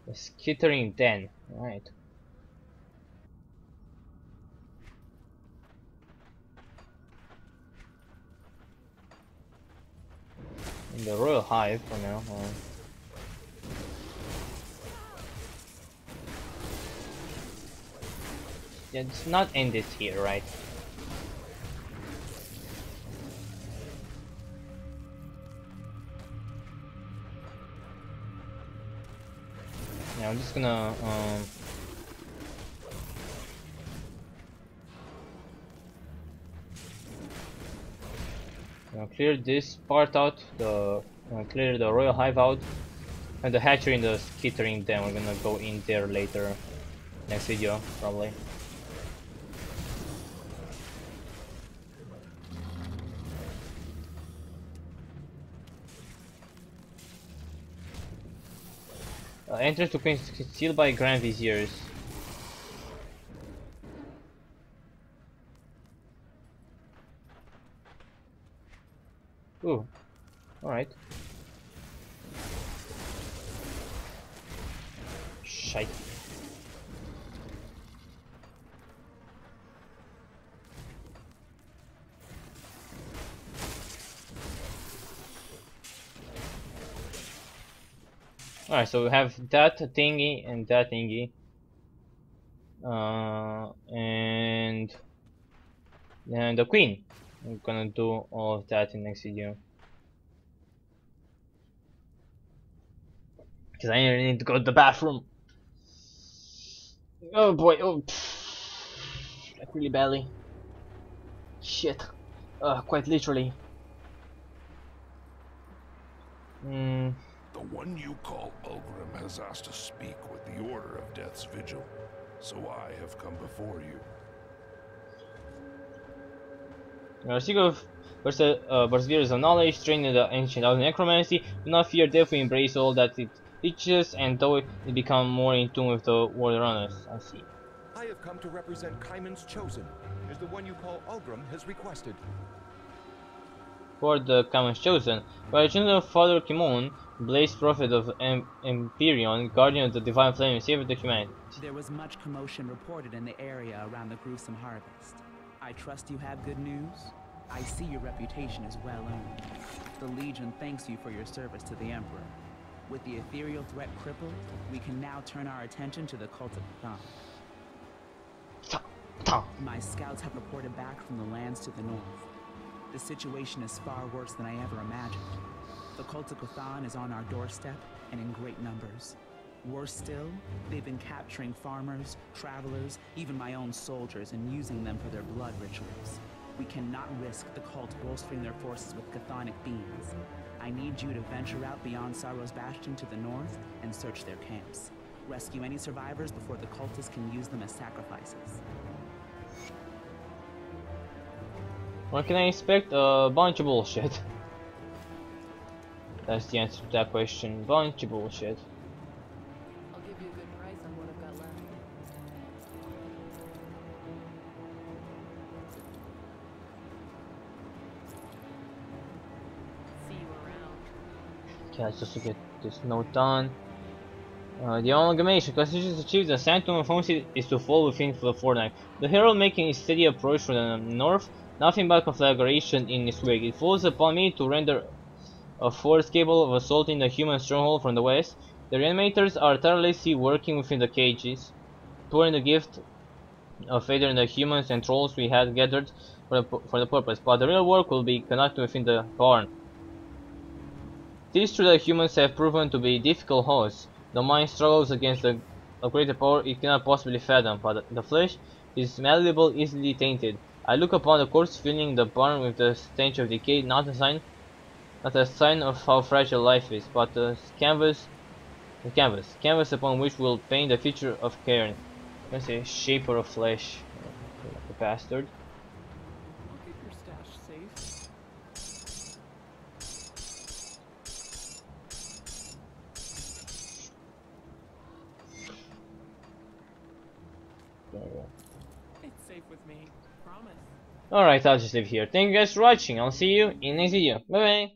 A skittering den. Right. In the royal hive for now. Yeah, it's not ended here, right? Yeah, I'm just gonna clear this part out, clear the royal hive out, and the hatchery in the skittering den. We're gonna go in there later, next video probably. Entrance to Queen sealed by Grand Viziers. Ooh, alright. Shite. Alright, so we have that thingy and that thingy. And the queen. I'm gonna do all of that in next video. Because I really need to go to the bathroom. Oh boy, oh. Like really badly. Shit. Quite literally. The one you call Ulgrim has asked to speak with the Order of Death's Vigil, so I have come before you. Seek of perseverance of knowledge, trained in the ancient art of necromancy, do not fear death, we embrace all that it teaches, and though it become more in tune with the world around us. I see. I have come to represent Kaiman's Chosen, as the one you call Ulgrim has requested. For the Kaiman's Chosen, by the children of Father Kimon, Blaze Prophet of Empyrean, Guardian of the Divine Flame, Savior of the humanity. There was much commotion reported in the area around the gruesome harvest. I trust you have good news? I see your reputation is well earned. The Legion thanks you for your service to the Emperor. With the ethereal threat crippled, we can now turn our attention to the cult of Cthon. My scouts have reported back from the lands to the north. The situation is far worse than I ever imagined. The cult of Cthon is on our doorstep and in great numbers. Worse still, they've been capturing farmers, travelers, even my own soldiers, and using them for their blood rituals. We cannot risk the cult bolstering their forces with chthonic beams. I need you to venture out beyond Sorrow's Bastion to the north and search their camps. Rescue any survivors before the cultists can use them as sacrifices. What can I expect? A bunch of bullshit. That's the answer to that question. Bunch of bullshit. I'll give you a good price on what I've got left. See you around. Okay, let's just get this note done. The amalgamation constitutions achieved the sanctum of Homestead is to fall within the fortnight. The herald making a steady approach from the north, nothing but conflagration in his wake. It falls upon me to render a force capable of assaulting the human stronghold from the west. The reanimators are tirelessly working within the cages, pouring the gift of faith in the humans and trolls we had gathered for the purpose, but the real work will be conducted within the barn. It is true that humans have proven to be difficult hosts. The mind struggles against a greater power it cannot possibly fathom, but the flesh is malleable, easily tainted. I look upon the corpse filling the barn with the stench of decay, not a sign of how fragile life is, but the canvas upon which we'll paint the future of Cairn. I'm gonna say shaper of flesh, like a bastard. I'll keep your stash safe. There we go. It's safe with me. Promise. Alright, I'll just leave here. Thank you guys for watching. I'll see you in the next video. Bye bye.